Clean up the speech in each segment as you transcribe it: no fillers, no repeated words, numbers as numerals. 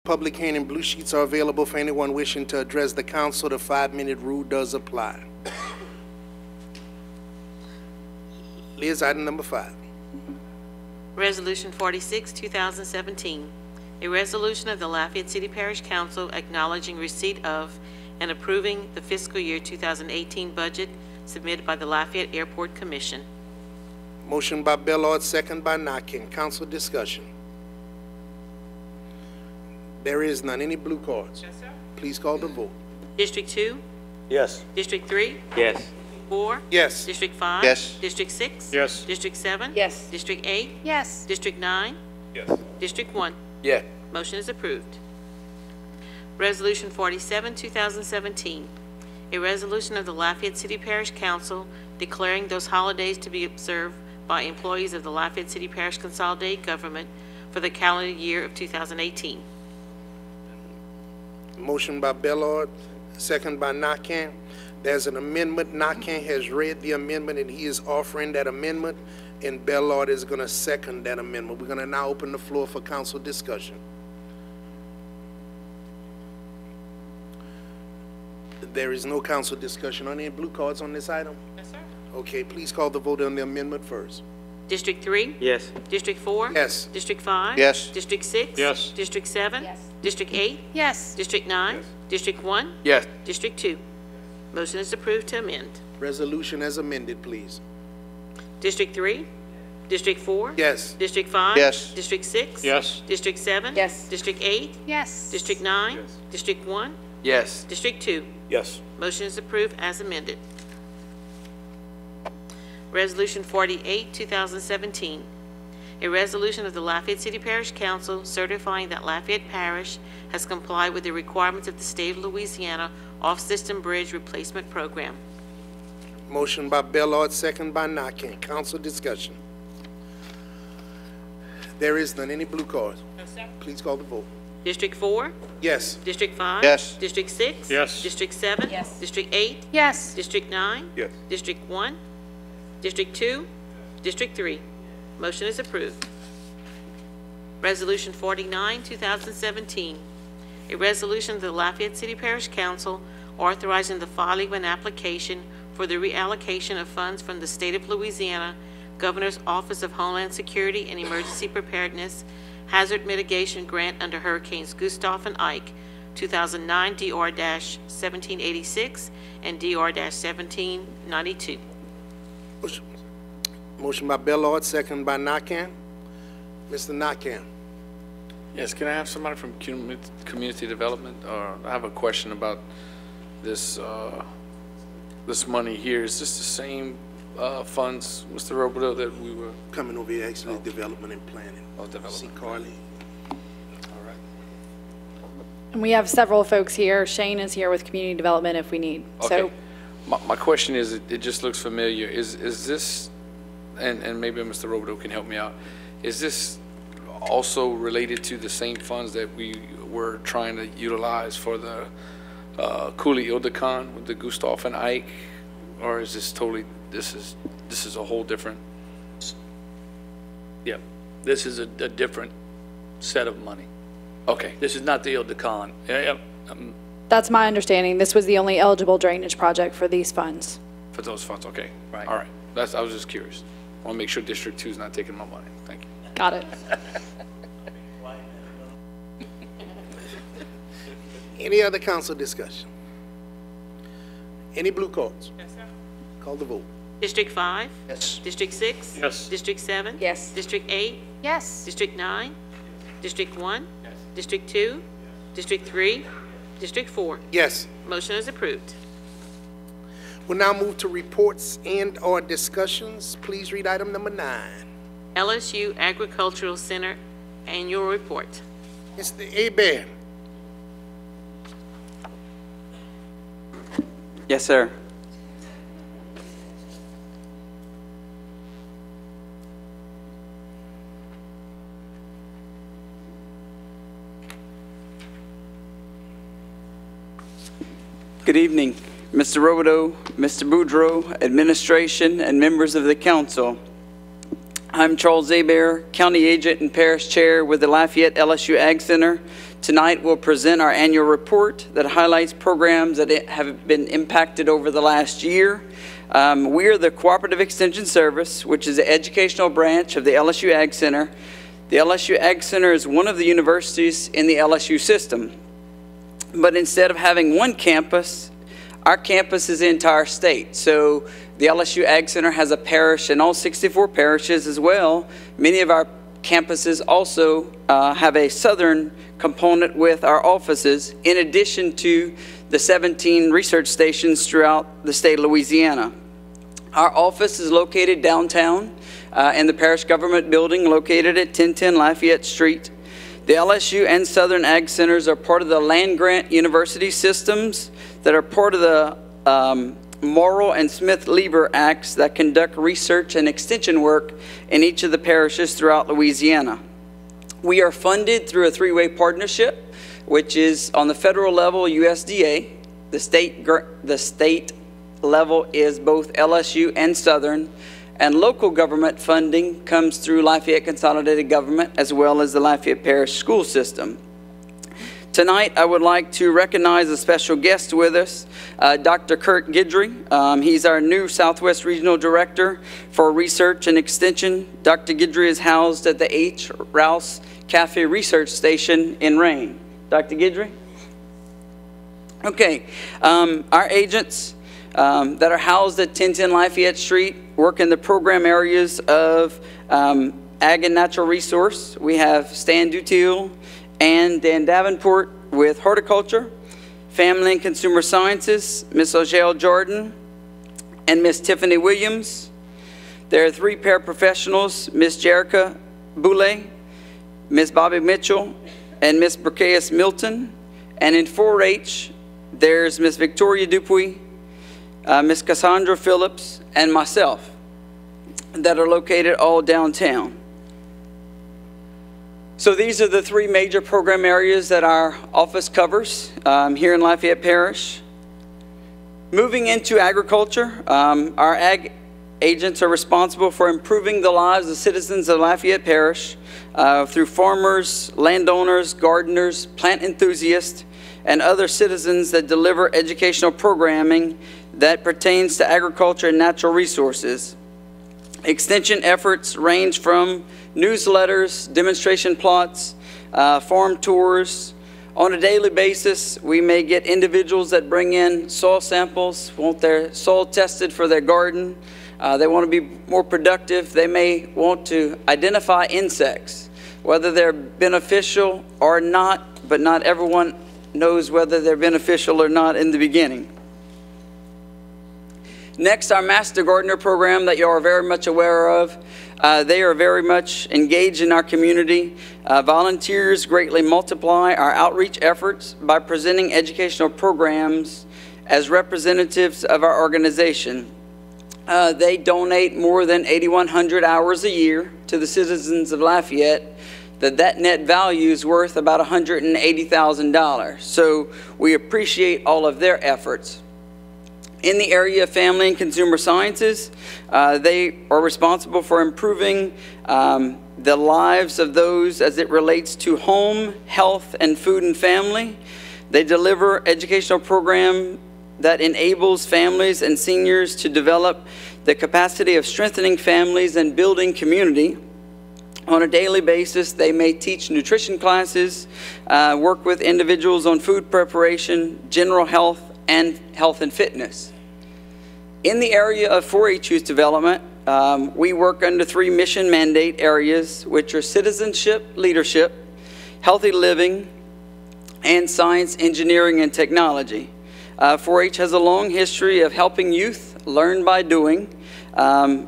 Public hearing and blue sheets are available for anyone wishing to address the council. The 5-minute rule does apply. Liz, item number 5. Resolution 46, 2017. A resolution of the Lafayette City Parish Council acknowledging receipt of and approving the fiscal year 2018 budget submitted by the Lafayette Airport Commission. Motion by Bellard, second by Knockin. Council discussion. There is none. Any blue cards? Yes, sir. Please call the vote. District 2? Yes. District 3? Yes. 4? Yes. District 5? Yes. District 6? Yes. District 7? Yes. District 8? Yes. District 9? Yes. District 1? Yeah. Motion is approved. Resolution 47, 2017. A resolution of the Lafayette City Parish Council declaring those holidays to be observed by employees of the Lafayette City Parish Consolidated Government for the calendar year of 2018. Motion by Bellard, second by Knockin. There's an amendment. Knockin has read the amendment and he is offering that amendment, and Bellard is going to second that amendment. We're going to now open the floor for council discussion. There is no council discussion on any blue cards on this item? Yes, sir. Okay, please call the vote on the amendment first. District 3? Yes. District 4? Yes. District 5? Yes. District 6? Yes. District 7? Yes. District 8? Yes. District 9? Yes. District 1? Yes. District 2? Motion is approved to amend. Resolution as amended, please. District 3? District 4? Yes. District 5? Yes. District 6? Yes. District 7? Yes. District 8? Yes. District 9? Yes. District 1? Yes. District 2? Yes. Motion is approved as amended. Resolution 48, 2017. A resolution of the Lafayette City Parish Council certifying that Lafayette Parish has complied with the requirements of the state of Louisiana off-system bridge replacement program. Motion by Bellard, second by Knockin. Council discussion. There is none. Any blue cards? No, sir. Please call the vote. District 4? Yes. District 5? Yes. District 6? Yes. District 7? Yes. District 8? Yes. District 9? Yes. District 1? District 2? District 3? Motion is approved. Resolution 49, 2017. A resolution of the Lafayette City Parish Council authorizing the filing of an application for the reallocation of funds from the state of Louisiana Governor's Office of Homeland Security and Emergency Preparedness Hazard Mitigation Grant under Hurricanes Gustav and Ike, 2009 DR-1786 and DR-1792. Motion by Bellard, second by Knockin. Mr. Knockin. Yes, can I have somebody from community development? I have a question about this this money here. Is this the same funds, Mr. Roberto, that we were Coming over here, actually, development and planning. Oh, development. See Carly. all right? And we have several folks here. Shane is here with community development if we need. Okay. My question is, it just looks familiar. Is this, and maybe Mr. Roberto can help me out, is this also related to the same funds that we were trying to utilize for the Cooley Ildacon with the Gustav and Ike, or is this totally, this is a whole different? Yeah, this is a different set of money. Okay. This is not the Ildacon. That's my understanding. This was the only eligible drainage project for these funds. For those funds, okay. Right. All right. I was just curious. I want to make sure District 2 is not taking my money. Thank you. Got it. Any other council discussion? Any blue cards? Yes, sir. Call the vote. District 5? Yes. District 6? Yes. District 7? Yes. District 8? Yes. District 9? District 1? District 2? District 3? District 4? Yes. Motion is approved. We'll now move to reports and/or discussions. Please read item number 9. LSU Agricultural Center Annual Report. Mr. Abear. Yes, sir. Good evening, Mr. Robodeau, Mr. Boudreau, administration, and members of the council. I'm Charles Zabear, County Agent and Parish Chair with the Lafayette LSU Ag Center. Tonight we'll present our annual report that highlights programs that have been impacted over the last year. We are the Cooperative Extension Service, which is the educational branch of the LSU Ag Center. The LSU Ag Center is one of the universities in the LSU system. But instead of having one campus, our campus is the entire state. So the LSU Ag Center has a parish in all 64 parishes as well. Many of our campuses also have a southern component with our offices, in addition to the 17 research stations throughout the state of Louisiana. Our office is located downtown in the parish government building located at 1010 Lafayette Street. The LSU and Southern Ag Centers are part of the land-grant university systems that are part of the Morrill and Smith-Lieber Acts that conduct research and extension work in each of the parishes throughout Louisiana. We are funded through a three-way partnership, which is on the federal level, USDA. The state level is both LSU and Southern. And local government funding comes through Lafayette Consolidated Government as well as the Lafayette Parish School System. Tonight, I would like to recognize a special guest with us, Dr. Kurt Guidry. He's our new Southwest Regional Director for Research and Extension. Dr. Guidry is housed at the H. Rouse Cafe Research Station in Rain. Dr. Guidry? Okay, our agents that are housed at 1010 Lafayette Street work in the program areas of Ag and Natural Resource. We have Stan Dutil and Dan Davenport with Horticulture, Family and Consumer Sciences, Miss Ogelle Jordan, and Miss Tiffany Williams. There are three paraprofessionals, Miss Jerica Boulay, Miss Bobby Mitchell, and Miss Berkeas Milton. And in 4-H, there's Miss Victoria Dupuy, Miss Cassandra Phillips, and myself that are located all downtown. So these are the three major program areas that our office covers here in Lafayette Parish. Moving into agriculture, our ag agents are responsible for improving the lives of citizens of Lafayette Parish through farmers, landowners, gardeners, plant enthusiasts, and other citizens that deliver educational programming that pertains to agriculture and natural resources. Extension efforts range from newsletters, demonstration plots, farm tours. On a daily basis, we may get individuals that bring in soil samples, want their soil tested for their garden. They want to be more productive. They may want to identify insects, whether they're beneficial or not, but not everyone knows whether they're beneficial or not in the beginning. Next, our Master Gardener program that you are very much aware of. They are very much engaged in our community. Volunteers greatly multiply our outreach efforts by presenting educational programs as representatives of our organization. They donate more than 8,100 hours a year to the citizens of Lafayette. That net value is worth about $180,000. So we appreciate all of their efforts. In the area of family and consumer sciences, they are responsible for improving the lives of those as it relates to home, health, and food and family. They deliver educational program that enables families and seniors to develop the capacity of strengthening families and building community. On a daily basis, they may teach nutrition classes, work with individuals on food preparation, general health, and health and fitness. In the area of 4-H youth development, we work under three mission mandate areas, which are citizenship, leadership, healthy living, and science, engineering, and technology. 4-H has a long history of helping youth learn by doing,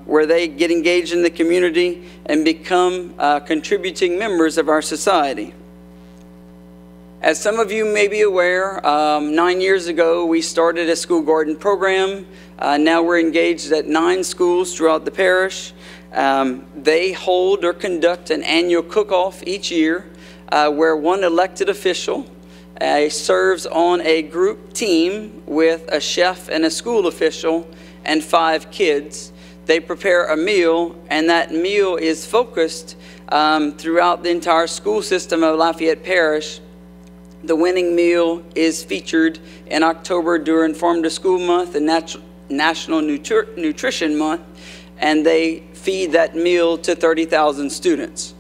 where they get engaged in the community and become contributing members of our society. As some of you may be aware, 9 years ago we started a school garden program. Now we're engaged at 9 schools throughout the parish. They hold or conduct an annual cook-off each year where one elected official serves on a group team with a chef and a school official and 5 kids. they prepare a meal, and that meal is focused throughout the entire school system of Lafayette Parish. The winning meal is featured in October during Farm to School Month and National Nutrition Month, and they feed that meal to 30,000 students.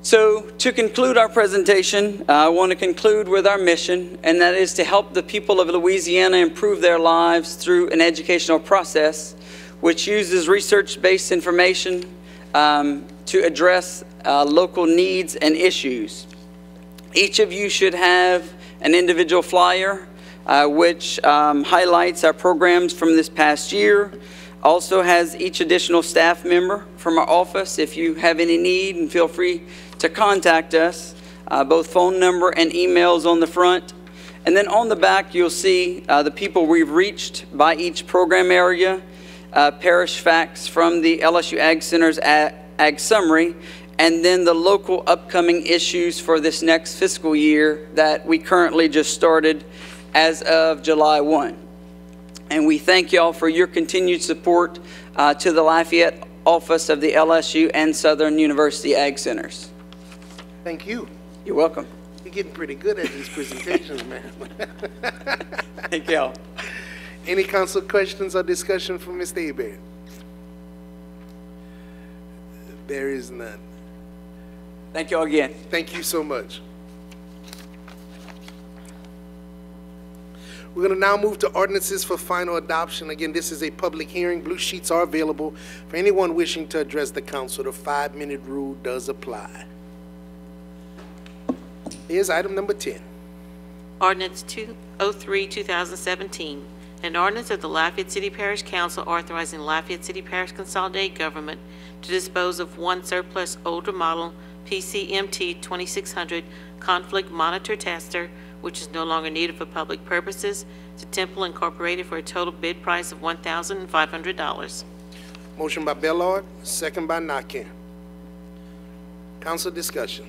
So to conclude our presentation, I want to conclude with our mission, and that is to help the people of Louisiana improve their lives through an educational process which uses research-based information to address local needs and issues. Each of you should have an individual flyer which highlights our programs from this past year. Also has each additional staff member from our office if you have any need, and feel free to contact us. Both phone number and emails on the front. And then on the back you'll see the people we've reached by each program area, parish facts from the LSU Ag Center's Ag Summary, and then the local upcoming issues for this next fiscal year that we currently just started as of July 1. And we thank y'all for your continued support to the Lafayette office of the LSU and Southern University Ag Centers. Thank you. You're welcome. You're getting pretty good at these presentations, man. Thank y'all. Any council questions or discussion for Mr. Hebert? There is none. Thank y'all again. Thank you so much. We're going to now move to ordinances for final adoption. Again, this is a public hearing. Blue sheets are available for anyone wishing to address the council. The 5-minute rule does apply. Here's item number 10. Ordinance 203, 2017, an ordinance of the Lafayette City Parish Council authorizing Lafayette City Parish Consolidated Government to dispose of one surplus older model PCMT 2600 conflict monitor tester, which is no longer needed for public purposes, to Temple Incorporated for a total bid price of $1,500. Motion by Bellard, second by Nakam. Council discussion.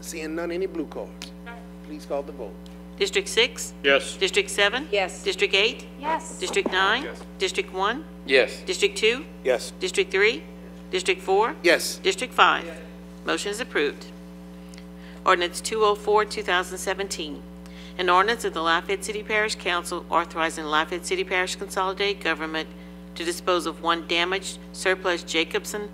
Seeing none, any blue cards? Please call the vote. District 6? Yes. District 7? Yes. District 8? Yes. District 9? Yes. District 1? Yes. District 2? Yes. District 3? District 4? Yes. District 5? Motion is approved. Ordinance 204, 2017, an ordinance of the Lafayette City Parish Council authorizing Lafayette City Parish Consolidated Government to dispose of one damaged surplus Jacobson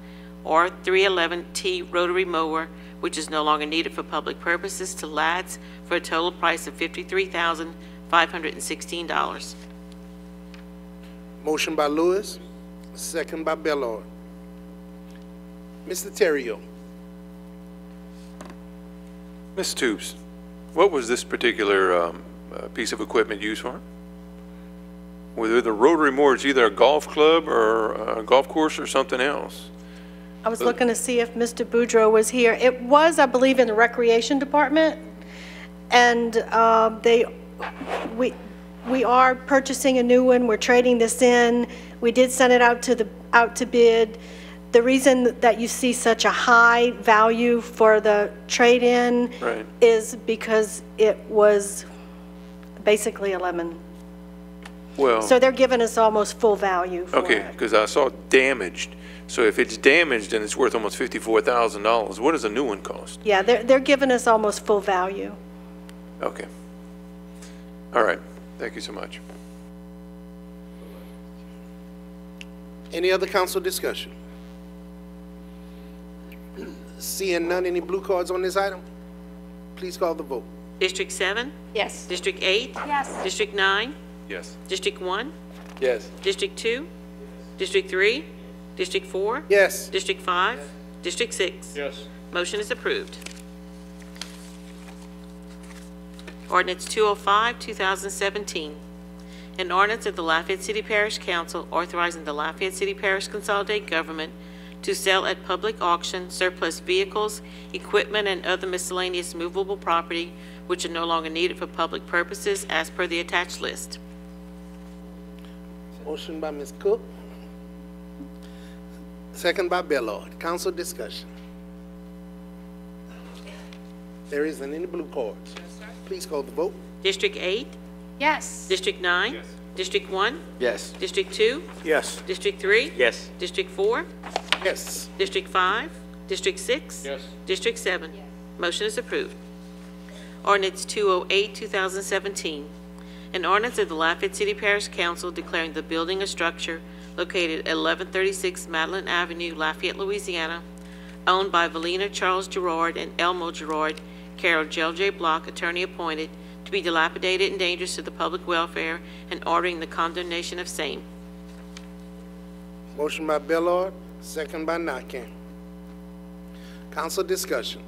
R311T rotary mower, which is no longer needed for public purposes, to LADS for a total price of $53,516. Motion by Lewis, second by Bellard. Mr. Terrio. Ms. Toops, what was this particular piece of equipment used for? Were the rotary mowers either a golf club or a golf course or something else? I was looking to see if Mr. Boudreau was here. It was, I believe, in the Recreation Department, and we are purchasing a new one. We're trading this in. We did send it out to bid. The reason that you see such a high value for the trade-in Right. is because it was basically a lemon. Well, So they're giving us almost full value for okay, it. because I saw damaged. So if it's damaged and it's worth almost $54,000, what does a new one cost? Yeah, they're giving us almost full value. Okay. All right. Thank you so much. Any other council discussion? Seeing none, any blue cards on this item? Please call the vote. District 7? Yes. District 8? Yes. District 9? Yes. District 1? Yes. District 2? District 3? District 4? Yes. District 5? District 6? Yes. Motion is approved. Ordinance 205, 2017. An ordinance of the Lafayette City Parish Council authorizing the Lafayette City Parish Consolidated Government to sell at public auction surplus vehicles, equipment, and other miscellaneous movable property which are no longer needed for public purposes as per the attached list. Motion by Ms. Cook. Second by Bellard. Council discussion. There isn't any blue cards. Please call the vote. District 8? Yes. District 9? District 1? Yes. District 2? Yes. District 3? Yes. District 4? Yes. District 5? District 6? Yes. District 7? Motion is approved. Ordinance 208, 2017. An ordinance of the Lafayette City Parish Council declaring the building or structure located at 1136 Madeline Avenue, Lafayette, Louisiana, owned by Valina Charles Gerard and Elmo Gerard, Carol J. Block, attorney appointed, to be dilapidated and dangerous to the public welfare, and ordering the condemnation of same. Motion by Bellard, second by Nakam. Council discussion.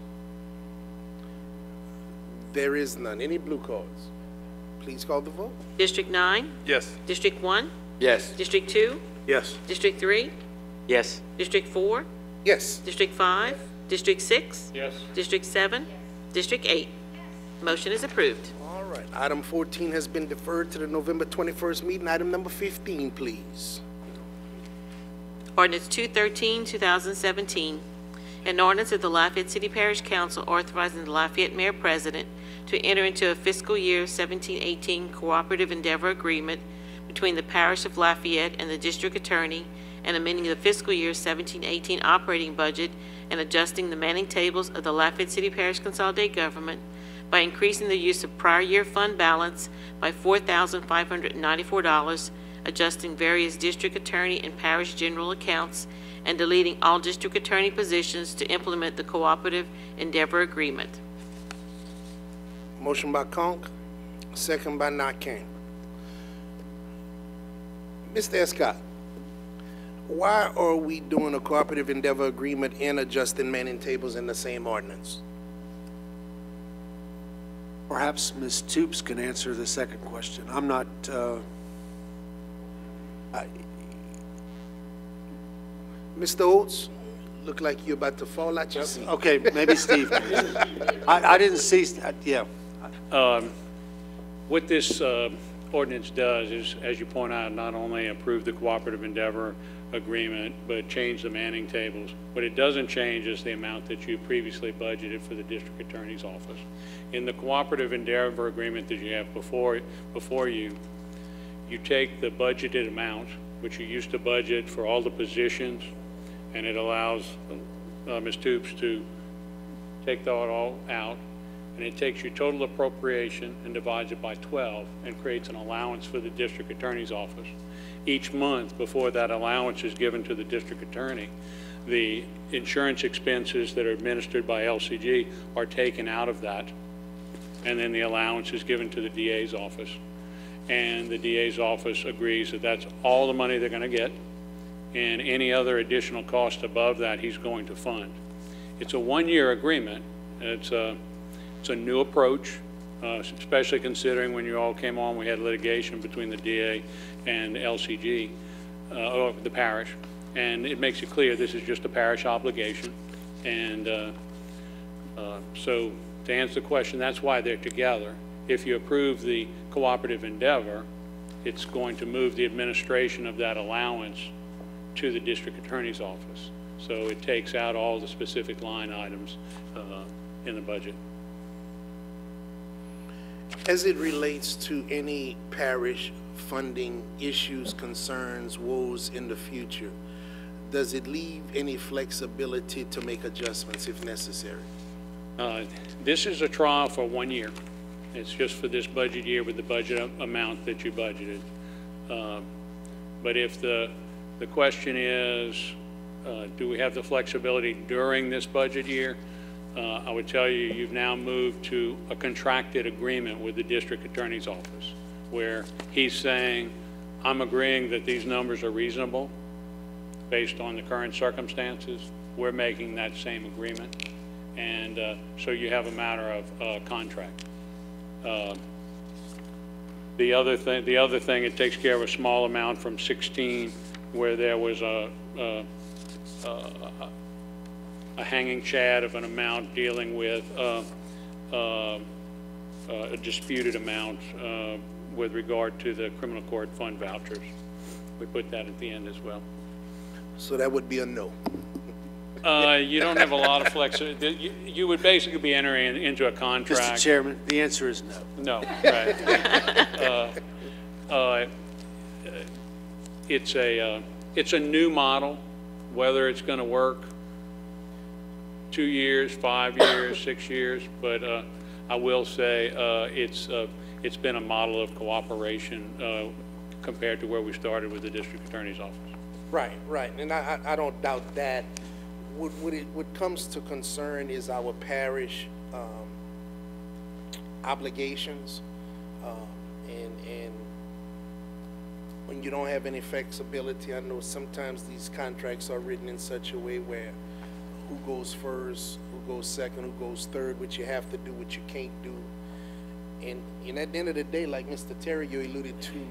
There is none. Any blue cards? Please call the vote. District 9? Yes. District 1? Yes. District 2? Yes. District 3? Yes. District 4? Yes. District 5? District 6? Yes. District 7? District 8? Motion is approved. All right. Item 14 has been deferred to the November 21st meeting. Item number 15, please. Ordinance 213, 2017. An ordinance of the Lafayette City Parish Council authorizing the Lafayette Mayor President to enter into a fiscal year 17-18 cooperative endeavor agreement between the Parish of Lafayette and the District Attorney, and amending the fiscal year 17-18 operating budget and adjusting the manning tables of the Lafayette City Parish Consolidated Government by increasing the use of prior year fund balance by $4,594, adjusting various district attorney and parish general accounts, and deleting all district attorney positions to implement the cooperative endeavor agreement. Motion by Conk, second by Nakam. Mr. Escott, why are we doing a cooperative endeavor agreement and adjusting manning tables in the same ordinance? Perhaps Ms. Toops can answer the second question. I'm not, Mr. Oates, look like you're about to fall out your seat. okay, maybe Steve can. I didn't see, yeah. What this ordinance does is, as you point out, not only approve the cooperative endeavor agreement, but change the manning tables. What it doesn't change is the amount that you previously budgeted for the district attorney's office. In the cooperative endeavor agreement that you have before you, you take the budgeted amount, which you used to budget for all the positions, and it allows Ms. Toops to take that all out, and it takes your total appropriation and divides it by 12 and creates an allowance for the district attorney's office. Each month before that allowance is given to the district attorney, the insurance expenses that are administered by LCG are taken out of that, and then the allowance is given to the DA's office. And the DA's office agrees that that's all the money they're going to get, and any other additional cost above that he's going to fund. It's a one-year agreement. It's a new approach, especially considering when you all came on, we had litigation between the DA and LCG, or the parish, and it makes it clear this is just a parish obligation. And so to answer the question, that's why they're together. If you approve the cooperative endeavor, it's going to move the administration of that allowance to the district attorney's office. So it takes out all the specific line items in the budget. As it relates to any parish funding issues, concerns, woes in the future, does it leave any flexibility to make adjustments if necessary? This is a trial for 1 year. It's just for this budget year with the budget amount that you budgeted. But if the question is, do we have the flexibility during this budget year? I would tell you, you've now moved to a contracted agreement with the district attorney's office, where he's saying, I'm agreeing that these numbers are reasonable based on the current circumstances. We're making that same agreement. And so you have a matter of contract. The other thing, it takes care of a small amount from 16 where there was a hanging chad of an amount dealing with a disputed amount with regard to the criminal court fund vouchers. We put that at the end as well. So that would be a no. You don't have a lot of flexibility. You would basically be entering into a contract. Mr. Chairman, the answer is no. No, right. it's a new model. Whether it's going to work 2 years, 5 years, 6 years, but I will say it's been a model of cooperation compared to where we started with the district attorney's office. Right, right, and I don't doubt that. What comes to concern is our parish obligations, and when you don't have any flexibility, I know sometimes these contracts are written in such a way where who goes first, who goes second, who goes third, what you have to do, what you can't do. And at the end of the day, like Mr. Terry, you alluded to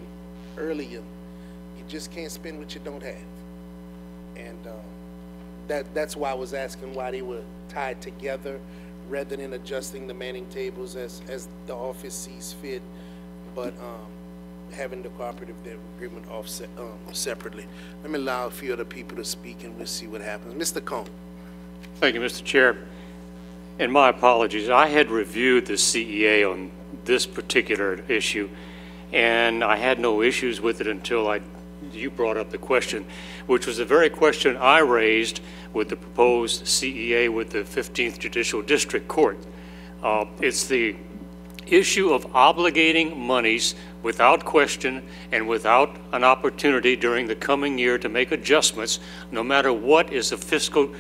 earlier, you just can't spend what you don't have. And that's why I was asking why they were tied together rather than adjusting the manning tables as the office sees fit, but having the cooperative agreement offset separately. Let me allow a few other people to speak and we'll see what happens. Mr. Cone. Thank you, Mr. Chair. And my apologies, I had reviewed the CEA on this particular issue, and I had no issues with it until you brought up the question, which was the very question I raised with the proposed CEA with the 15th Judicial District Court. It's the issue of obligating monies without question and without an opportunity during the coming year to make adjustments, no matter what is the fiscal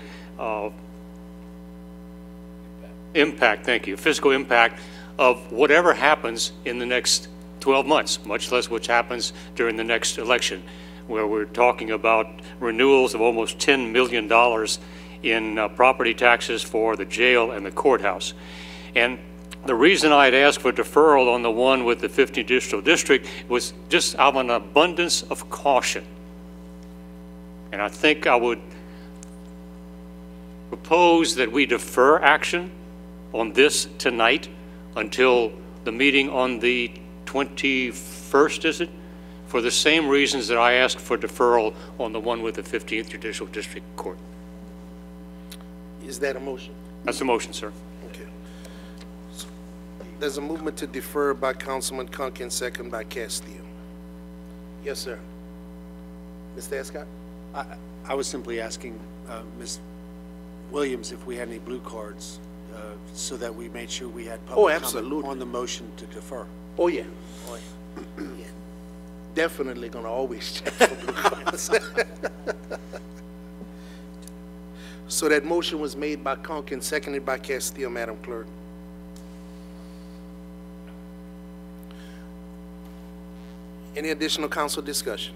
impact, thank you, fiscal impact of whatever happens in the next 12 months, much less which happens during the next election, where we're talking about renewals of almost $10 million in property taxes for the jail and the courthouse. And the reason I had asked for deferral on the one with the 15th Judicial District was just out of an abundance of caution. And I think I would propose that we defer action on this tonight until the meeting on the 21st, is it? For the same reasons that I asked for deferral on the one with the 15th Judicial District Court. Is that a motion? That's a motion, sir. Okay. So there's a movement to defer by Councilman Conkin, second by Castillo. Yes, sir. Mr. Escott? I was simply asking Ms. Williams if we had any blue cards so that we made sure we had public comment on the motion to defer. Oh, yeah. Oh, yeah. Yeah. Definitely going to always check for blue cards. So that motion was made by Conkin, seconded by Castillo, Madam Clerk. Any additional council discussion?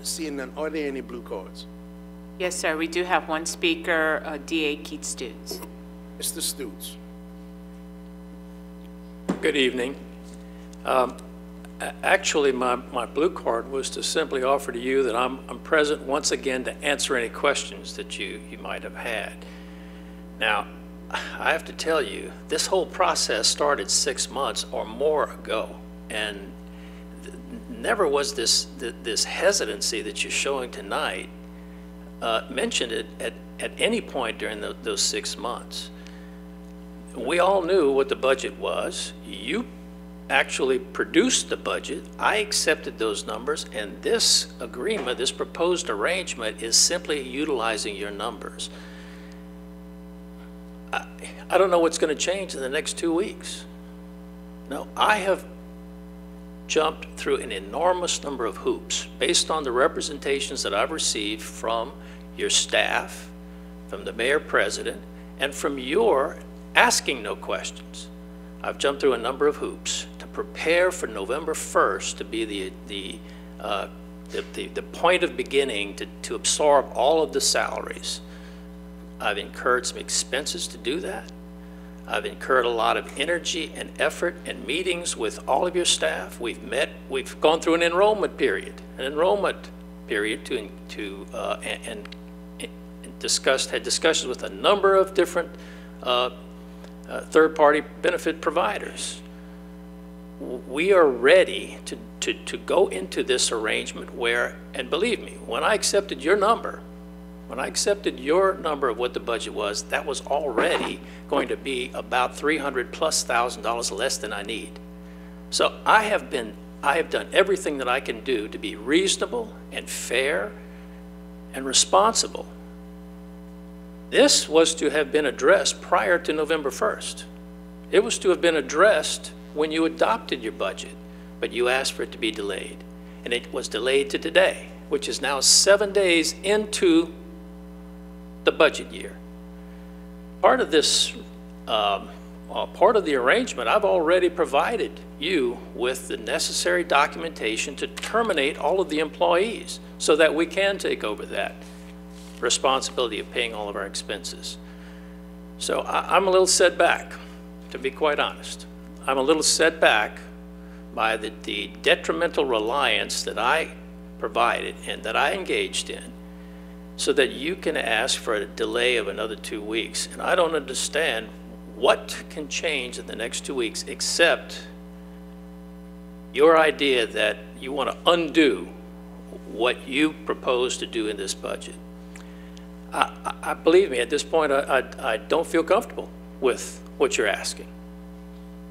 Seeing none, are there any blue cards? Yes, sir. We do have one speaker, D.A. Keith Stutz. Mr. Stutz. Good evening. Actually, my blue card was to simply offer to you that I'm present once again to answer any questions that you might have had. Now, I have to tell you, this whole process started 6 months or more ago, and never was this hesitancy that you're showing tonight mentioned it at any point during those 6 months. We all knew what the budget was. You actually produced the budget. I accepted those numbers, and this agreement, this proposed arrangement, is simply utilizing your numbers. I don't know what's going to change in the next 2 weeks. No, I have jumped through an enormous number of hoops based on the representations that I've received from your staff, from the mayor president, and from your asking no questions. I've jumped through a number of hoops to prepare for November 1st to be the point of beginning to absorb all of the salaries. I've incurred some expenses to do that. I've incurred a lot of energy and effort and meetings with all of your staff. We've gone through an enrollment period and had discussions with a number of different third-party benefit providers. We are ready to go into this arrangement where, and believe me, when I accepted your number of what the budget was, that was already going to be about $300,000+ less than I need. So I have been I have done everything that I can do to be reasonable and fair and responsible. This was to have been addressed prior to November 1st. It was to have been addressed when you adopted your budget, but you asked for it to be delayed. And it was delayed to today, which is now 7 days into the budget year. Part of this, part of the arrangement, I've already provided you with the necessary documentation to terminate all of the employees so that we can take over that responsibility of paying all of our expenses. So I'm a little set back, to be quite honest. I'm a little set back by the detrimental reliance that I provided and that I engaged in so that you can ask for a delay of another 2 weeks. And I don't understand what can change in the next 2 weeks except your idea that you want to undo what you propose to do in this budget. I believe me, at this point, I don't feel comfortable with what you're asking.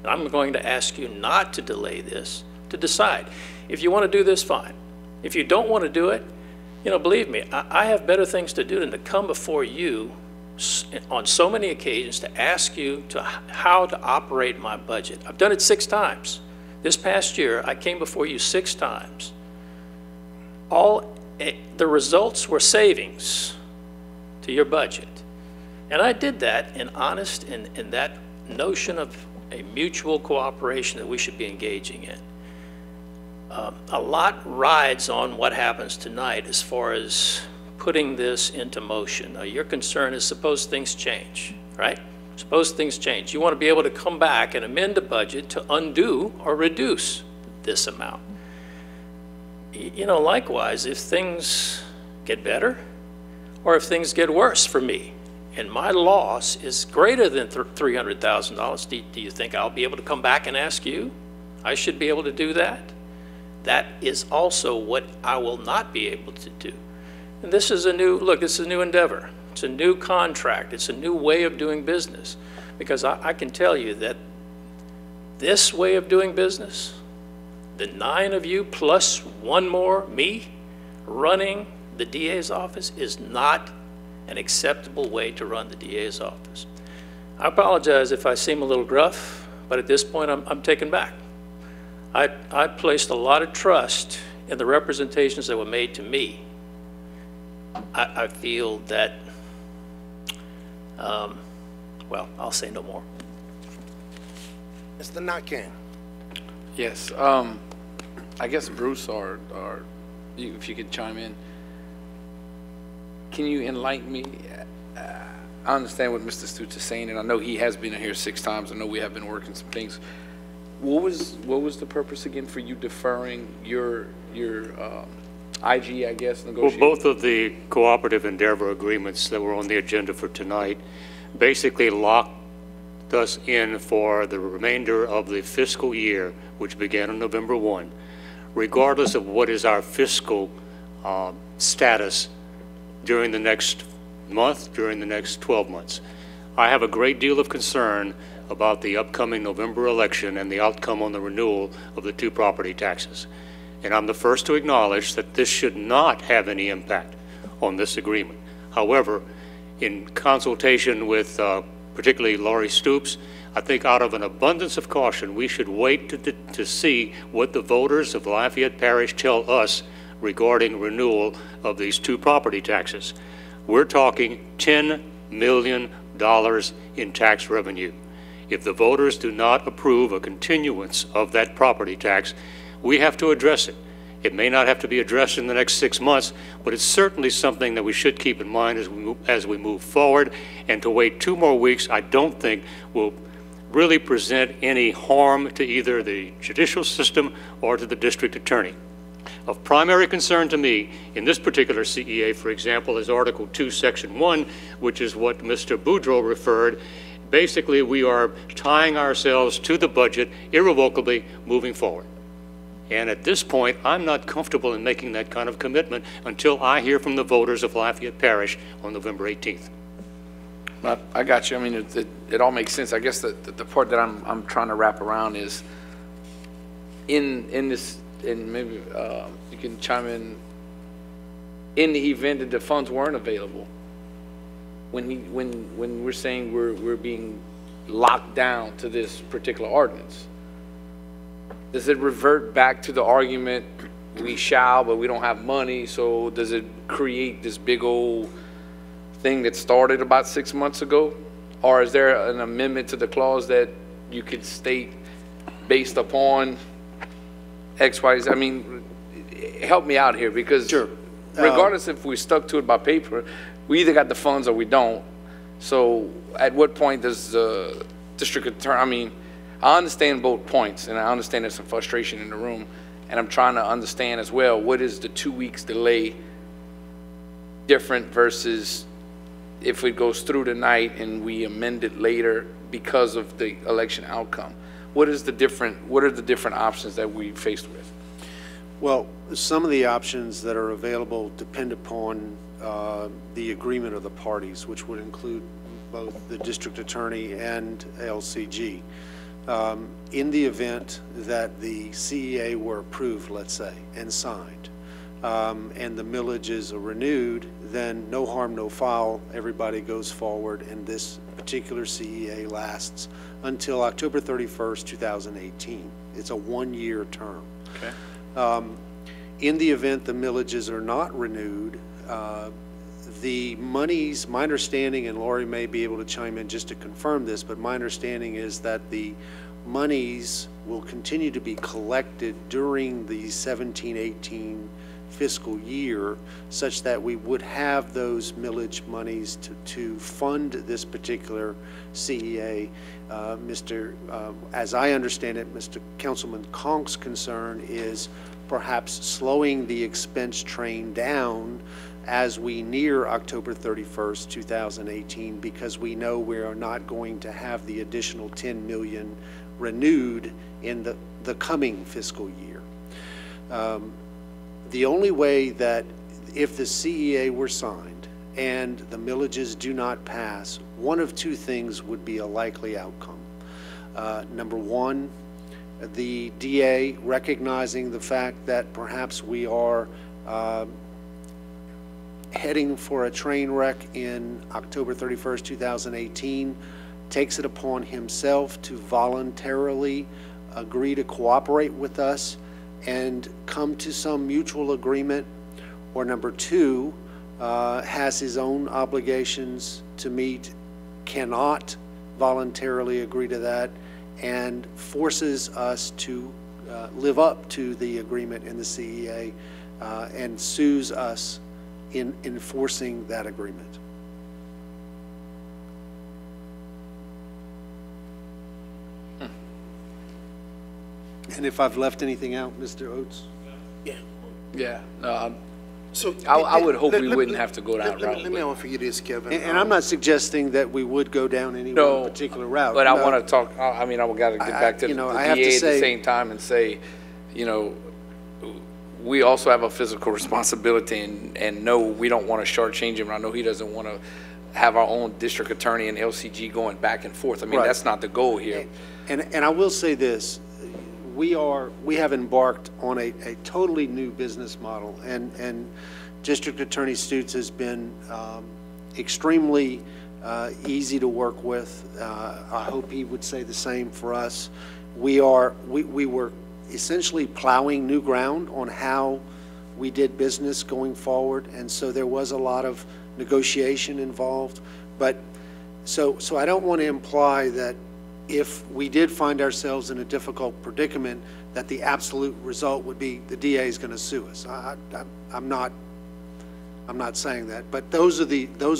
I'm going to ask you not to delay this, to decide. If you want to do this, fine. If you don't want to do it, believe me, I have better things to do than to come before you on so many occasions to ask you how to operate my budget. I've done it 6 times. This past year, I came before you 6 times. The results were savings to your budget. And I did that in honest, in that notion of a mutual cooperation that we should be engaging in. A lot rides on what happens tonight as far as putting this into motion. Your concern is suppose things change, right? Suppose things change. You want to be able to come back and amend the budget to undo or reduce this amount. Likewise, if things get better or if things get worse for me and my loss is greater than $300,000, do you think I'll be able to come back and ask you? I should be able to do that. That is also what I will not be able to do. And this is a new endeavor. It's a new contract. It's a new way of doing business. Because I can tell you that this way of doing business, the 9 of you plus 1 more, me, running the DA's office is not an acceptable way to run the DA's office. I apologize if I seem a little gruff, but at this point I'm taken back. I placed a lot of trust in the representations that were made to me. I feel that, well, I'll say no more. Mr. Nakan. Yes, I guess Bruce or if you could chime in. Can you enlighten me? I understand what Mr. Stutz is saying, and I know he has been in here 6 times. I know we have been working some things. What was the purpose again for you deferring your IG, I guess, negotiation? Well, both of the cooperative endeavor agreements that were on the agenda for tonight basically locked us in for the remainder of the fiscal year, which began on November 1, regardless of what is our fiscal status during the next month, during the next 12 months. I have a great deal of concern about the upcoming November election and the outcome on the renewal of the 2 property taxes. And I'm the first to acknowledge that this should not have any impact on this agreement. However, in consultation with particularly Laurie Stoops, I think out of an abundance of caution, we should wait to see what the voters of Lafayette Parish tell us regarding renewal of these 2 property taxes. We're talking $10 million in tax revenue. If the voters do not approve a continuance of that property tax, we have to address it. It may not have to be addressed in the next 6 months, but it's certainly something that we should keep in mind as we move forward. And to wait 2 more weeks, I don't think will really present any harm to either the judicial system or to the district attorney. Of primary concern to me in this particular CEA, for example, is Article 2, Section 1, which is what Mr. Boudreau referred. Basically, we are tying ourselves to the budget irrevocably moving forward. And at this point, I'm not comfortable in making that kind of commitment until I hear from the voters of Lafayette Parish on November 18th. I got you. I mean, it all makes sense. I guess the part that I'm trying to wrap around is in this, and maybe you can chime in the event that the funds weren't available, when we're saying we're being locked down to this particular ordinance, does it revert back to the argument we shall, but we don't have money? So does it create this big old thing that started about 6 months ago? Or is there an amendment to the clause that you could state based upon X, Y, Z? I mean, help me out here, because Sure. Regardless if we stuck to it by paper, we either got the funds or we don't. So at what point does the district attorney, I mean, I understand both points, and I understand there's some frustration in the room, and I'm trying to understand as well, what is the 2 weeks delay different versus if it goes through tonight and we amend it later because of the election outcome? What are the different options that we faced with? Well, some of the options that are available depend upon the agreement of the parties, which would include both the district attorney and LCG. In the event that the CEA were approved, let's say, and signed, and the millages are renewed, then no harm, no foul, everybody goes forward, and this particular CEA lasts until October 31st, 2018. It's a one-year term. Okay. In the event the millages are not renewed, the monies, my understanding, and Lori may be able to chime in just to confirm this, but my understanding is that the monies will continue to be collected during the 17-18 fiscal year, such that we would have those millage monies to fund this particular CEA. As I understand it, Mr. Councilman Conk's concern is perhaps slowing the expense train down as we near October 31st, 2018, because we know we are not going to have the additional 10 million renewed in the coming fiscal year. The only way that if the CEA were signed and the millages do not pass, one of two things would be a likely outcome. Number one, the DA recognizing the fact that perhaps we are heading for a train wreck in October 31st, 2018, takes it upon himself to voluntarily agree to cooperate with us and come to some mutual agreement, or number two, has his own obligations to meet, cannot voluntarily agree to that, and forces us to live up to the agreement in the CEA and sues us in enforcing that agreement. And if I've left anything out, Mr. Oates? Yeah. No, so I would hope we wouldn't have to go that route. Let me offer you this, Kevin. And I'm not suggesting that we would go down any one particular route. But I want to talk, I mean, I've got to get back to the DA at the same time and say, you know, we also have a physical responsibility, and no, we don't want to shortchange him. I know he doesn't want to have our own district attorney and LCG going back and forth. I mean, that's not the goal here. And I will say this. We have embarked on a totally new business model, and District Attorney Stutes has been extremely easy to work with. I hope he would say the same for us. We were essentially plowing new ground on how we did business going forward, and so there was a lot of negotiation involved. But so I don't want to imply that if we did find ourselves in a difficult predicament, that the absolute result would be the DA is going to sue us. I'm not saying that, but those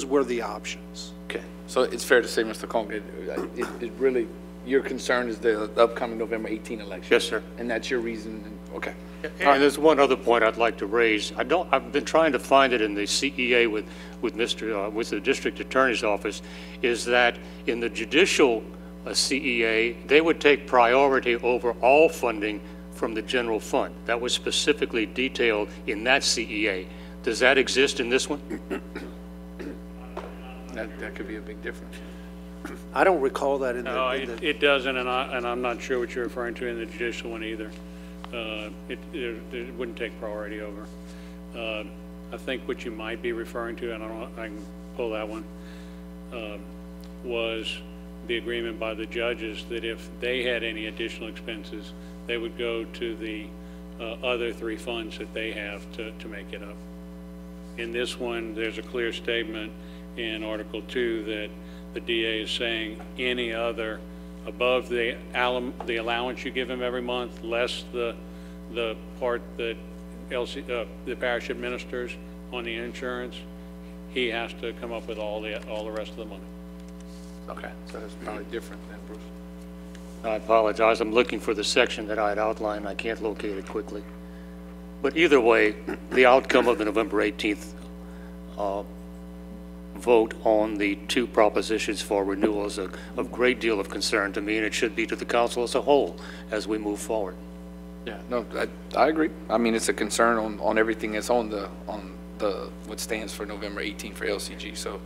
were the options. Okay, so it's fair to say, Mr. Conk, it really, your concern is the upcoming November 18 election. Yes, sir. And that's your reason. Okay. And there's one other point I'd like to raise. I've been trying to find it in the CEA with the district attorney's office, is that in the judicial CEA, they would take priority over all funding from the general fund. That was specifically detailed in that CEA. Does that exist in this one? That could be a big difference. I don't recall that in it doesn't, and I'm not sure what you're referring to in the judicial one either. it wouldn't take priority over. I think what you might be referring to, and I can pull that one, was the agreement by the judges that if they had any additional expenses, they would go to the other three funds that they have to make it up. In this one, there's a clear statement in Article 2 that the DA is saying any other above the allowance you give him every month, less the part that the parish administers on the insurance, he has to come up with all the rest of the money. Okay, so that's probably different than Bruce. I apologize. I'm looking for the section that I had outlined. I can't locate it quickly. But either way, the outcome of the November 18th vote on the two propositions for renewal is a great deal of concern to me, and it should be to the council as a whole as we move forward. Yeah, no, I agree. I mean, it's a concern on everything that's on the what stands for November 18th for LCG. So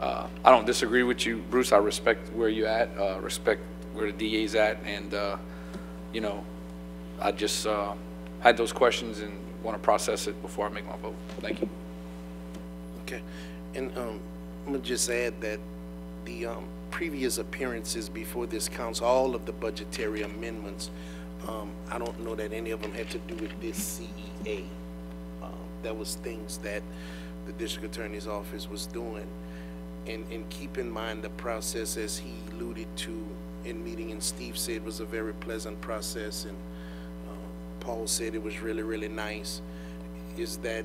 I don't disagree with you, Bruce. I respect where you're at, respect where the DA's at, and you know, I just had those questions and want to process it before I make my vote. Thank you. Okay, and I'm gonna just add that the previous appearances before this council, all of the budgetary amendments, I don't know that any of them had to do with this CEA. That was things that the district attorney's office was doing. And keep in mind the process, as he alluded to in meeting, and Steve said was a very pleasant process, and Paul said it was really, really nice, is that,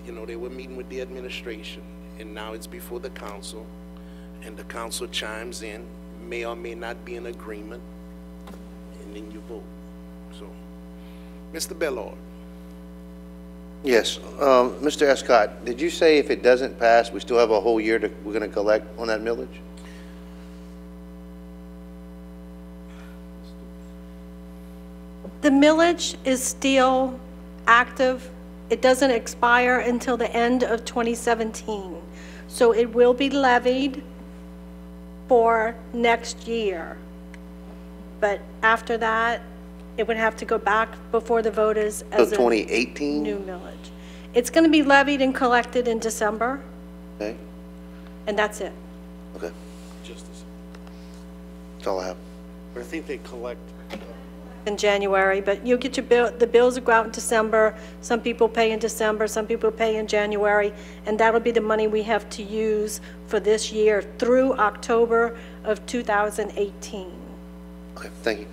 you know, they were meeting with the administration, and now it's before the council, and the council chimes in, may or may not be in agreement, and then you vote. So, Mr. Bellard. Yes, Mr. Escott, did you say if it doesn't pass, we still have a whole year we're going to collect on that millage? The millage is still active. It doesn't expire until the end of 2017. So it will be levied for next year. But after that, it would have to go back before the voters as So 2018? new millage. It's going to be levied and collected in December, Okay, and that's it. okay, Justice. that's all I have. But I think they collect. In January, but you'll get your bill, the bills will go out in December. Some people pay in December, some people pay in January, and that'll be the money we have to use for this year through October of 2018. Okay, thank you.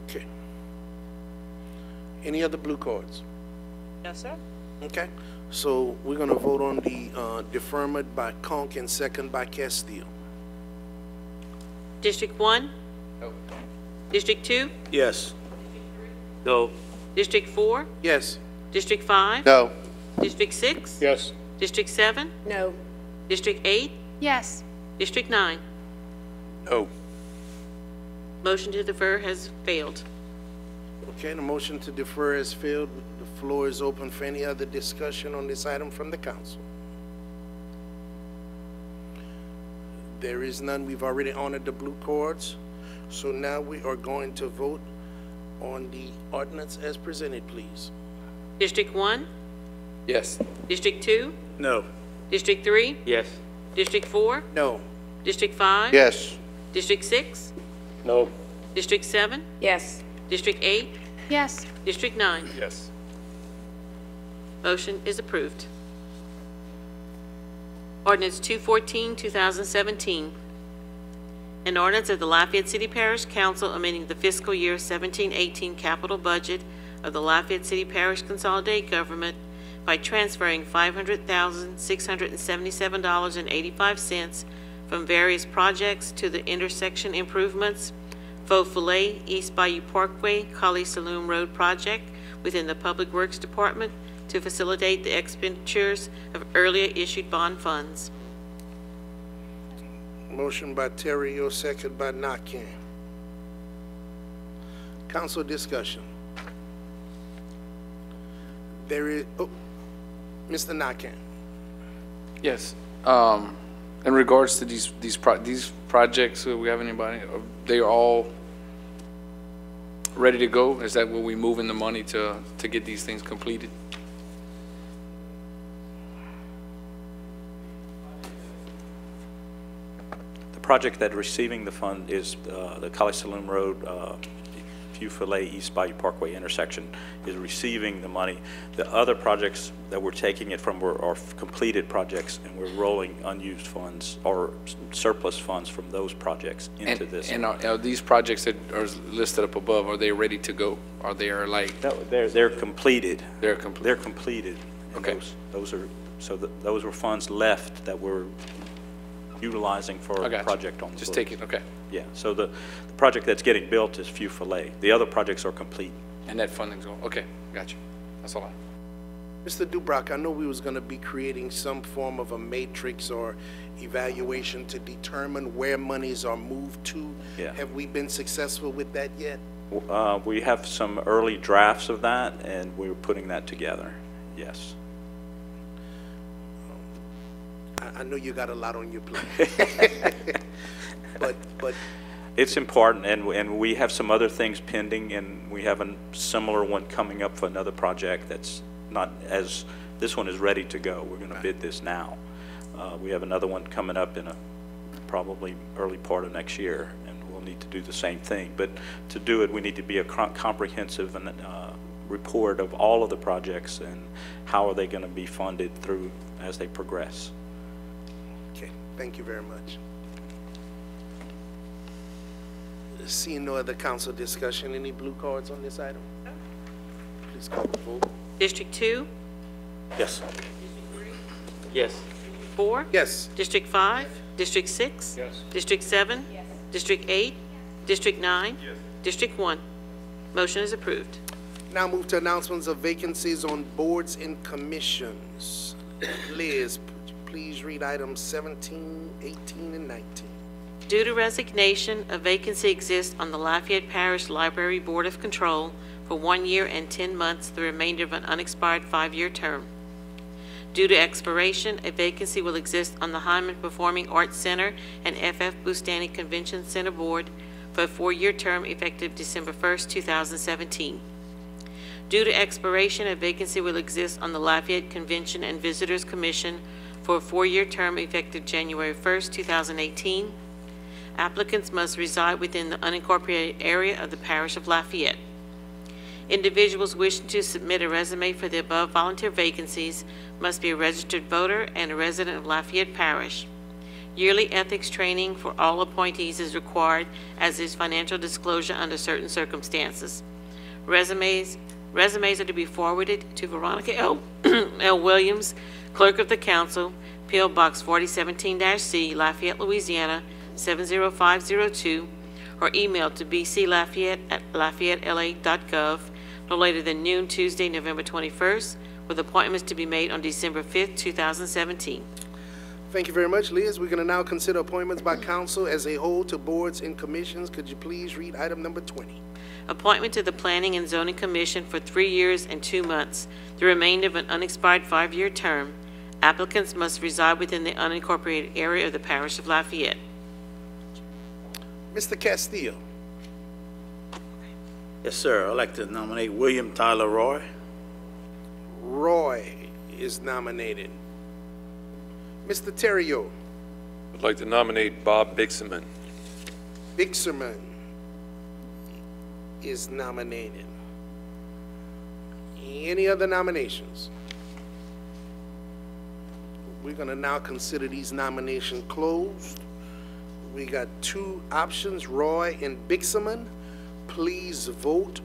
Okay. Any other blue cards? No, sir. Okay, so we're gonna vote on the deferment by Conk and second by Castile. District 1? No. District 2? Yes. No. District 4? Yes. District 5? No, District 6? Yes. District 7? No. District 8? Yes. District 9? No. Motion to defer has failed. Okay, the motion to defer has failed. The floor is open for any other discussion on this item from the council. There is none. We've already honored the blue cards. So now we are going to vote on the ordinance as presented, please. District 1? Yes. District 2? No. District 3? Yes. District 4? No. District 5? yes, District 6? No. District 7? Yes. District 8? Yes. District 9? Yes. Motion is approved. Ordinance 214, 2017. An ordinance of the Lafayette City Parish Council amending the fiscal year 17-18 capital budget of the Lafayette City Parish Consolidated Government by transferring $500,677.85 from various projects to the intersection improvements, Faux Filet, East Bayou Parkway, Kali Saloon Road project within the Public Works Department to facilitate the expenditures of earlier issued bond funds. Motion by Terrio, second by Nakam. Council discussion. There is, oh, Mr. Nakam. Yes. In regards to these projects, do we have anybody? They are all ready to go? Is that where we moving the money to get these things completed? The project that receiving the fund is the College Saloon Road, Filet East Bayou Parkway intersection is receiving the money. The other projects that we're taking it from are completed projects, and we're rolling unused funds or surplus funds from those projects into this. And are these projects that are listed up above, are they ready to go? Are they like? No, they're completed. They're complete. They're completed. And Okay. Those were funds left that we're utilizing for a project on the Just books. take it, okay. Yeah, so the project that's getting built is Filet. The other projects are complete. And that funding's going, okay, gotcha. That's all I. Mr. Dubrock, I know we was going to be creating some form of a matrix or evaluation to determine where monies are moved to. Yeah. Have we been successful with that yet? We have some early drafts of that, and we're putting that together, yes. I know you got a lot on your plate. But it's important, and we have some other things pending, and we have a similar one coming up for another project that's not as, this one is ready to go. We're going to bid this now. We have another one coming up in probably early part of next year, and we'll need to do the same thing. But to do it, we need to be a comprehensive report of all of the projects and how are they going to be funded through as they progress. Okay, thank you very much. Seeing no other council discussion, any blue cards on this item? Please call the vote. District 2? Yes. Yes. 4? Yes. District 5? District 6? Yes. District 7? Yes. District 8? District 9? Yes. District 1? Motion is approved. Now move to announcements of vacancies on boards and commissions. Liz, please read items 17, 18, and 19. Due to resignation, a vacancy exists on the Lafayette Parish Library Board of Control for 1 year and 10 months, the remainder of an unexpired 5-year term. Due to expiration, a vacancy will exist on the Hyman Performing Arts Center and FF Bustani Convention Center Board for a 4-year term effective December 1st, 2017. Due to expiration, a vacancy will exist on the Lafayette Convention and Visitors Commission for a 4-year term effective January 1st, 2018. Applicants must reside within the unincorporated area of the parish of Lafayette. Individuals wishing to submit a resume for the above volunteer vacancies must be a registered voter and a resident of Lafayette Parish. Yearly ethics training for all appointees is required, as is financial disclosure under certain circumstances. Resumes are to be forwarded to Veronica L. Williams, Clerk of the Council, P.O. Box 4017-C, Lafayette, Louisiana, 70502, or emailed to bclafayette@lafayettela.gov no later than noon Tuesday, November 21st, with appointments to be made on December 5th, 2017. Thank you very much, Liz. We're going to now consider appointments by council as a whole to boards and commissions. Could you please read item number 20? Appointment to the Planning and Zoning Commission for 3 years and 2 months, the remainder of an unexpired 5-year term. Applicants must reside within the unincorporated area of the parish of Lafayette. Mr. Castillo. Yes, sir. I'd like to nominate William Tyler Roy. Roy is nominated. Mr. Terrio. I'd like to nominate Bob Bixman. Bixerman is nominated. Any other nominations? We're going to now consider these nominations closed. We got 2 options, Roy and Bixerman. Please vote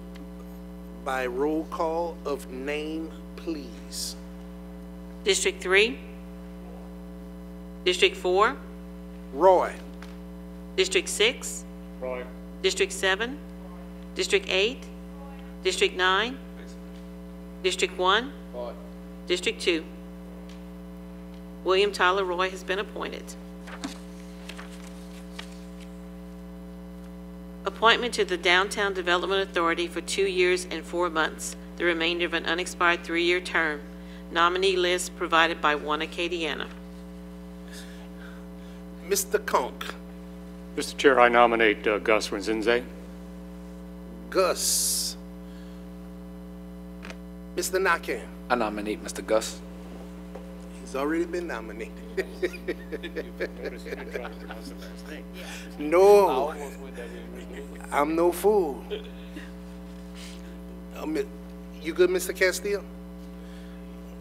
by roll call of name, please. District 3? District 4? Roy. District 6? Roy. District 7? District 8? District 9? District 1? Roy. District 2? William Tyler Roy has been appointed. Appointment to the Downtown Development Authority for 2 years and 4 months, the remainder of an unexpired 3-year term. Nominee list provided by One Acadiana. Mr. Conk. Mr. Chair, I nominate Gus Renzinze. Gus. Mr. Nakam. I nominate Mr. Gus. He's already been nominated. No, I'm no fool. You good, Mr. Castillo?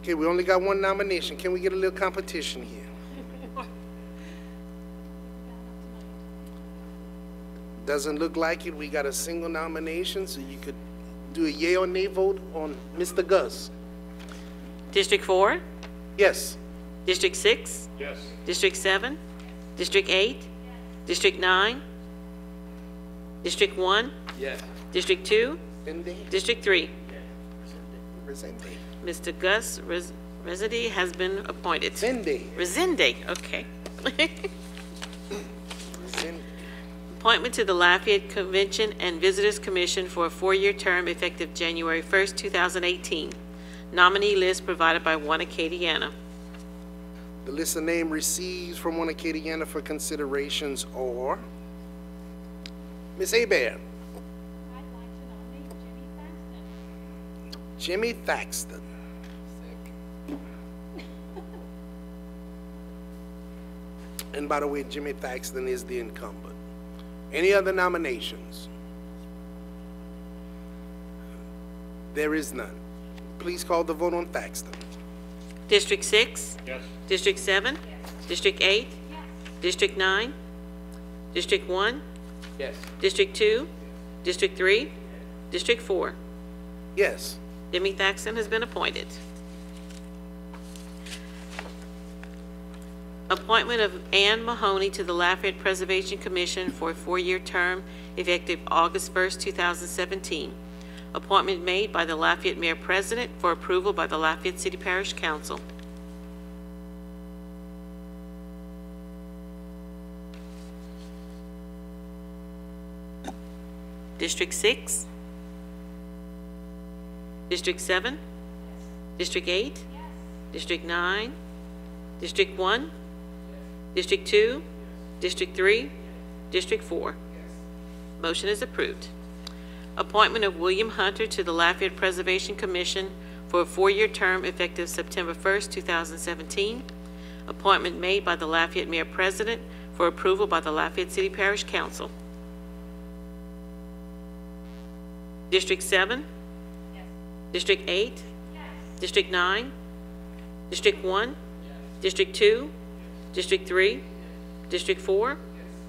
Okay, we only got one nomination. Can we get a little competition here? Doesn't look like it. We got a single nomination, so you could do a yea or nay vote on Mr. Gus. District 4? Yes. District 6? Yes. District 7? District 8? District 9? District 1? Yes. District 2? District 3? Resende. Mr. Gus Resende has been appointed. Resende, okay. Appointment to the Lafayette Convention and Visitors Commission for a 4-year term effective January 1st, 2018. Nominee list provided by One Acadiana. The list of names received from One Acadiana for considerations are Ms. Hebert. Jimmy Thaxton. And by the way, Jimmy Thaxton is the incumbent. Any other nominations? There is none. Please call the vote on Thaxton. District 6? Yes. District 7? Yes. District 8? Yes. District 9? District 1? Yes. District 2? District 3? District 4? Yes. Jimmy Thaxton has been appointed. Appointment of Ann Mahoney to the Lafayette Preservation Commission for a 4-year term effective August 1st, 2017. Appointment made by the Lafayette Mayor President for approval by the Lafayette City Parish Council. District 6? District 7? District 8? District 9? District 1? District 2? District 3? District 4? Motion is approved. Appointment of William Hunter to the Lafayette Preservation Commission for a 4-year term effective September 1st, 2017. Appointment made by the Lafayette Mayor President for approval by the Lafayette City Parish Council. District 7? Yes. District 8? Yes. District 9? District 1? Yes. District 2? Yes. District 3? Yes. District 4? Yes.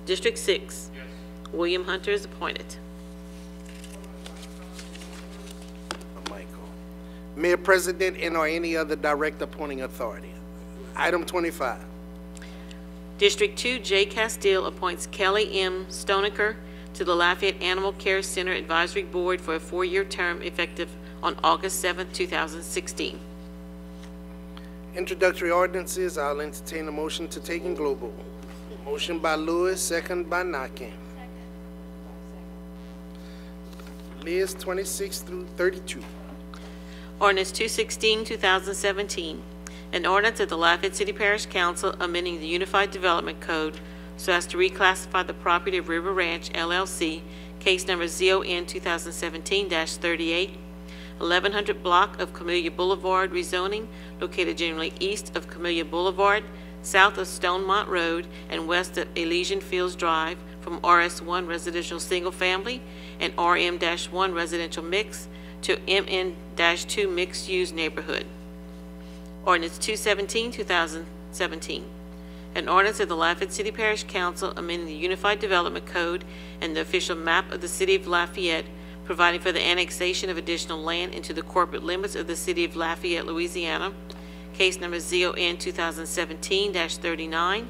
District 6? Yes. William Hunter is appointed. Mayor President and or any other direct appointing authority. Item 25. District 2, J. Castile appoints Kelly M. Stonecker to the Lafayette Animal Care Center Advisory Board for a 4-year term effective on August 7, 2016. Introductory ordinances, I'll entertain a motion to take in global. Motion by Lewis, second by Nakam. List 26 through 32. Ordinance 216, 2017. An ordinance of the Lafayette City Parish Council amending the Unified Development Code so as to reclassify the property of River Ranch, LLC, case number ZON 2017-38, 1100 block of Camellia Boulevard rezoning, located generally east of Camellia Boulevard, south of Stonemont Road, and west of Elysian Fields Drive from RS1 residential single family and RM-1 residential mix to MN-2 mixed-use neighborhood. Ordinance 217, 2017. An ordinance of the Lafayette City Parish Council amending the Unified Development Code and the official map of the City of Lafayette, providing for the annexation of additional land into the corporate limits of the City of Lafayette, Louisiana, case number ZON 2017-39,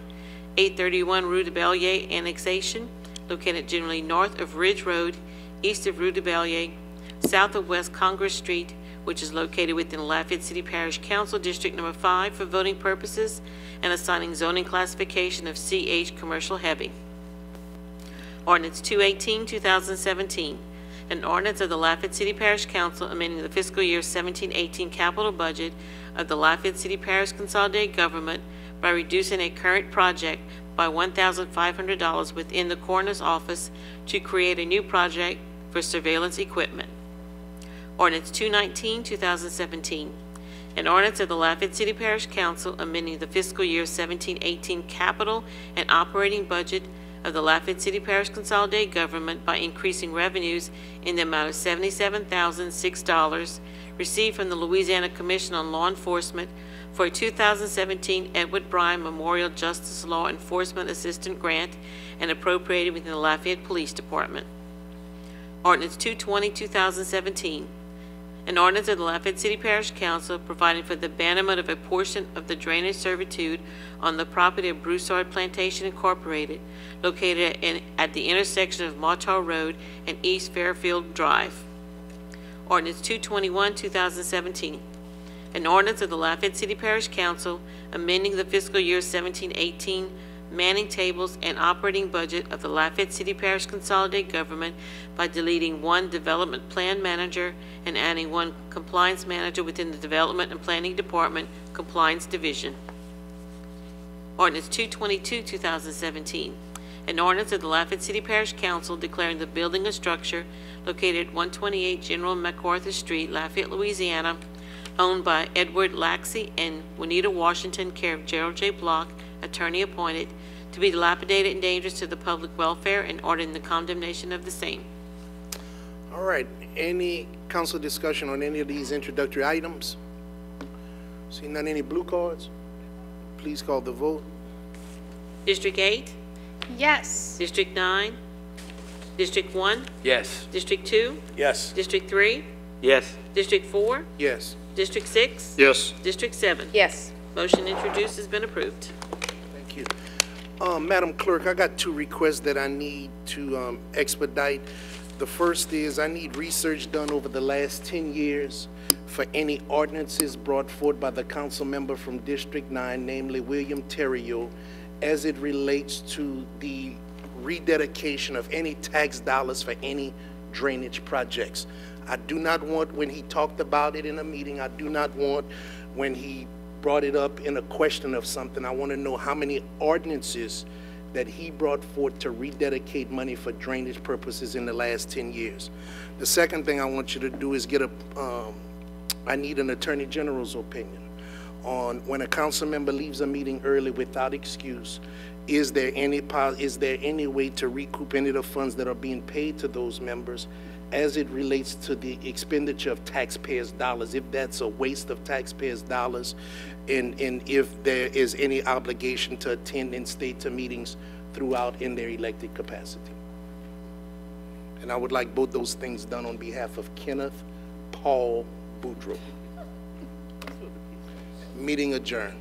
831 Rue de Bellier annexation, located generally north of Ridge Road, east of Rue de Bellier, south of West Congress Street, which is located within Lafayette City Parish Council District Number 5 for voting purposes, and assigning zoning classification of CH Commercial Heavy. Ordinance 218, 2017. An ordinance of the Lafayette City Parish Council amending the fiscal year 17-18 capital budget of the Lafayette City Parish Consolidated Government by reducing a current project by $1,500 within the coroner's office to create a new project for surveillance equipment. Ordinance 219, 2017. An ordinance of the Lafayette City Parish Council amending the fiscal year 17-18 capital and operating budget of the Lafayette City Parish Consolidated Government by increasing revenues in the amount of $77,006 received from the Louisiana Commission on Law Enforcement for a 2017 Edward Bryan Memorial Justice Law Enforcement Assistant Grant and appropriated within the Lafayette Police Department. Ordinance 220, 2017. An ordinance of the Lafayette City Parish Council providing for the abandonment of a portion of the drainage servitude on the property of Broussard Plantation Incorporated, located at the intersection of Mawtaw Road and East Fairfield Drive. Ordinance 221, 2017. An ordinance of the Lafayette City Parish Council amending the fiscal year 17-18 manning tables and operating budget of the Lafayette City Parish Consolidated Government by deleting one development plan manager and adding one compliance manager within the Development and Planning Department Compliance Division. Ordinance 222, 2017. An ordinance of the Lafayette City Parish Council declaring the building a structure located at 128 General MacArthur Street, Lafayette, Louisiana, owned by Edward Laxey and Juanita Washington, care of Gerald J. Block, attorney appointed, to be dilapidated and dangerous to the public welfare, and ordering the condemnation of the same. All right, any council discussion on any of these introductory items? See none, any blue cards? Please call the vote. District 8? Yes. District 9? District 1? Yes. District 2? Yes. District 3? Yes. District 4? Yes. District 6? Yes. District 7? Yes. Motion introduced has been approved. Thank you. Madam Clerk, I got two requests that I need to expedite. The first is I need research done over the last 10 years for any ordinances brought forward by the council member from District 9, namely William Terrio, as it relates to the rededication of any tax dollars for any drainage projects. I do not want, when he talked about it in a meeting, I do not want when he brought it up in a question of something. I want to know how many ordinances that he brought forth to rededicate money for drainage purposes in the last 10 years. The second thing I want you to do is get I need an Attorney General's opinion on when a council member leaves a meeting early without excuse, is there any way to recoup any of the funds that are being paid to those members as it relates to the expenditure of taxpayers' dollars, if that's a waste of taxpayers' dollars, and if there is any obligation to attend and stay to meetings throughout in their elected capacity. And I would like both those things done on behalf of Kenneth Paul Boudreaux. Meeting adjourned.